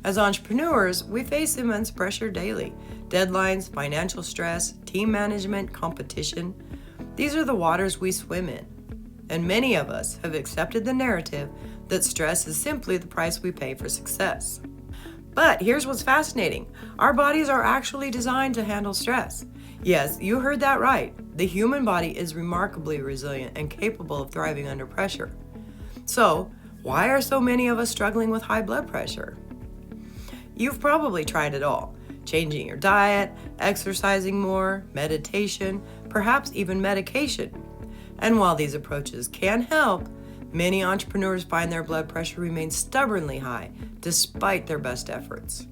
As entrepreneurs, we face immense pressure daily. Deadlines, financial stress, team management, competition. These are the waters we swim in. And many of us have accepted the narrative that stress is simply the price we pay for success. But here's what's fascinating. Our bodies are actually designed to handle stress. Yes, you heard that right. The human body is remarkably resilient and capable of thriving under pressure. So, why are so many of us struggling with high blood pressure? You've probably tried it all. Changing your diet, exercising more, meditation, perhaps even medication. And while these approaches can help, many entrepreneurs find their blood pressure remains stubbornly high despite their best efforts.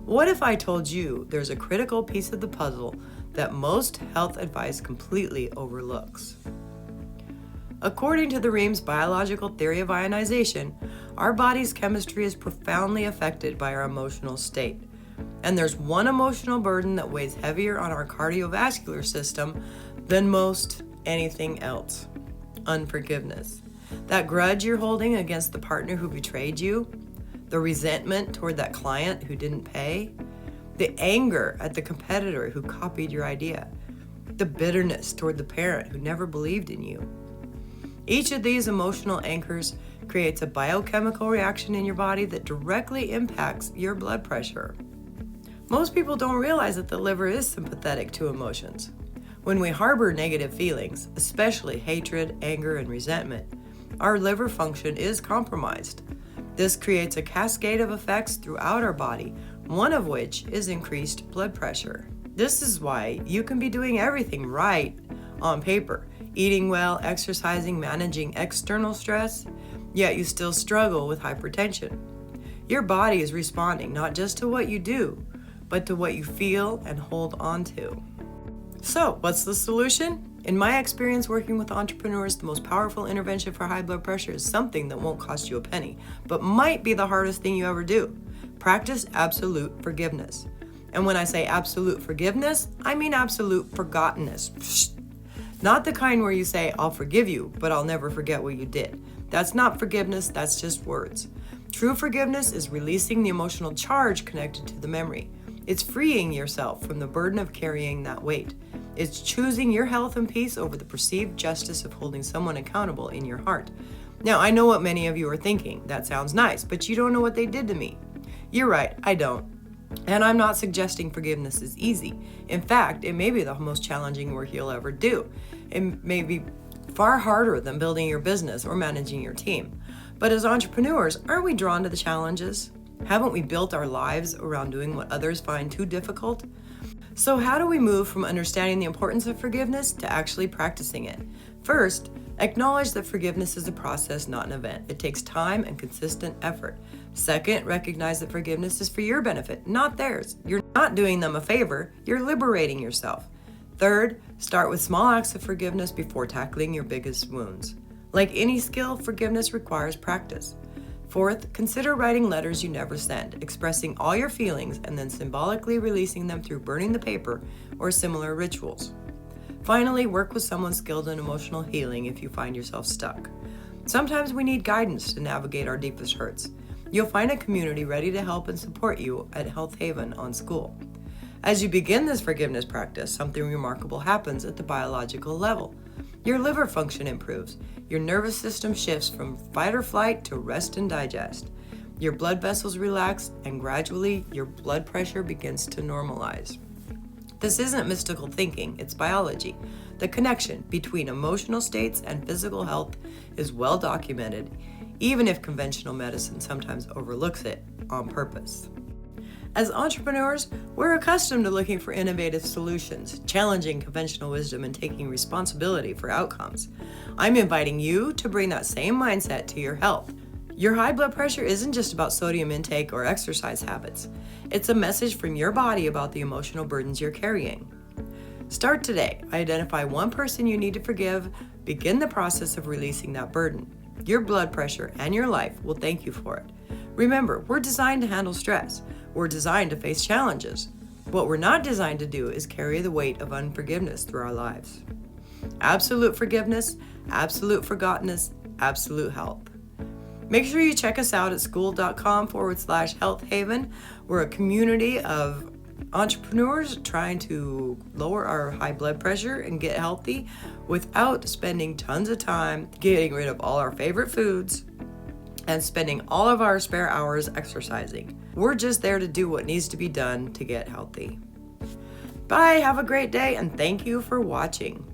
What if I told you there's a critical piece of the puzzle that most health advice completely overlooks? According to the Reams biological theory of ionization, our body's chemistry is profoundly affected by our emotional state. And there's one emotional burden that weighs heavier on our cardiovascular system than most anything else: unforgiveness. That grudge you're holding against the partner who betrayed you, the resentment toward that client who didn't pay, the anger at the competitor who copied your idea, the bitterness toward the parent who never believed in you. Each of these emotional anchors creates a biochemical reaction in your body that directly impacts your blood pressure. Most people don't realize that the liver is sympathetic to emotions. When we harbor negative feelings, especially hatred, anger, and resentment, our liver function is compromised. This creates a cascade of effects throughout our body, one of which is increased blood pressure. This is why you can be doing everything right on paper, eating well, exercising, managing external stress, yet you still struggle with hypertension. Your body is responding not just to what you do, but to what you feel and hold on to. So, what's the solution? In my experience working with entrepreneurs, the most powerful intervention for high blood pressure is something that won't cost you a penny, but might be the hardest thing you ever do. Practice absolute forgiveness. And when I say absolute forgiveness, I mean absolute forgottenness. Not the kind where you say, I'll forgive you, but I'll never forget what you did. That's not forgiveness, that's just words. True forgiveness is releasing the emotional charge connected to the memory. It's freeing yourself from the burden of carrying that weight. It's choosing your health and peace over the perceived justice of holding someone accountable in your heart. Now, I know what many of you are thinking. That sounds nice, but you don't know what they did to me. You're right, I don't. And I'm not suggesting forgiveness is easy. In fact, it may be the most challenging work you'll ever do. It may be far harder than building your business or managing your team. But as entrepreneurs, aren't we drawn to the challenges? Haven't we built our lives around doing what others find too difficult? So how do we move from understanding the importance of forgiveness to actually practicing it? First, acknowledge that forgiveness is a process, not an event. It takes time and consistent effort. Second, recognize that forgiveness is for your benefit, not theirs. You're not doing them a favor, you're liberating yourself. Third, start with small acts of forgiveness before tackling your biggest wounds. Like any skill, forgiveness requires practice. Fourth, consider writing letters you never send, expressing all your feelings and then symbolically releasing them through burning the paper or similar rituals. Finally, work with someone skilled in emotional healing if you find yourself stuck. Sometimes we need guidance to navigate our deepest hurts. You'll find a community ready to help and support you at Health Haven on School. As you begin this forgiveness practice, something remarkable happens at the biological level. Your liver function improves. Your nervous system shifts from fight or flight to rest and digest. Your blood vessels relax, and gradually your blood pressure begins to normalize. This isn't mystical thinking, it's biology. The connection between emotional states and physical health is well documented, even if conventional medicine sometimes overlooks it on purpose. As entrepreneurs, we're accustomed to looking for innovative solutions, challenging conventional wisdom, and taking responsibility for outcomes. I'm inviting you to bring that same mindset to your health. Your high blood pressure isn't just about sodium intake or exercise habits. It's a message from your body about the emotional burdens you're carrying. Start today. Identify one person you need to forgive. Begin the process of releasing that burden. Your blood pressure and your life will thank you for it. Remember, we're designed to handle stress. We're designed to face challenges. What we're not designed to do is carry the weight of unforgiveness through our lives. Absolute forgiveness, absolute forgottenness, absolute health. Make sure you check us out at school.com/Health Haven. We're a community of entrepreneurs trying to lower our high blood pressure and get healthy without spending tons of time getting rid of all our favorite foods and spending all of our spare hours exercising. We're just there to do what needs to be done to get healthy. Bye, have a great day, and thank you for watching.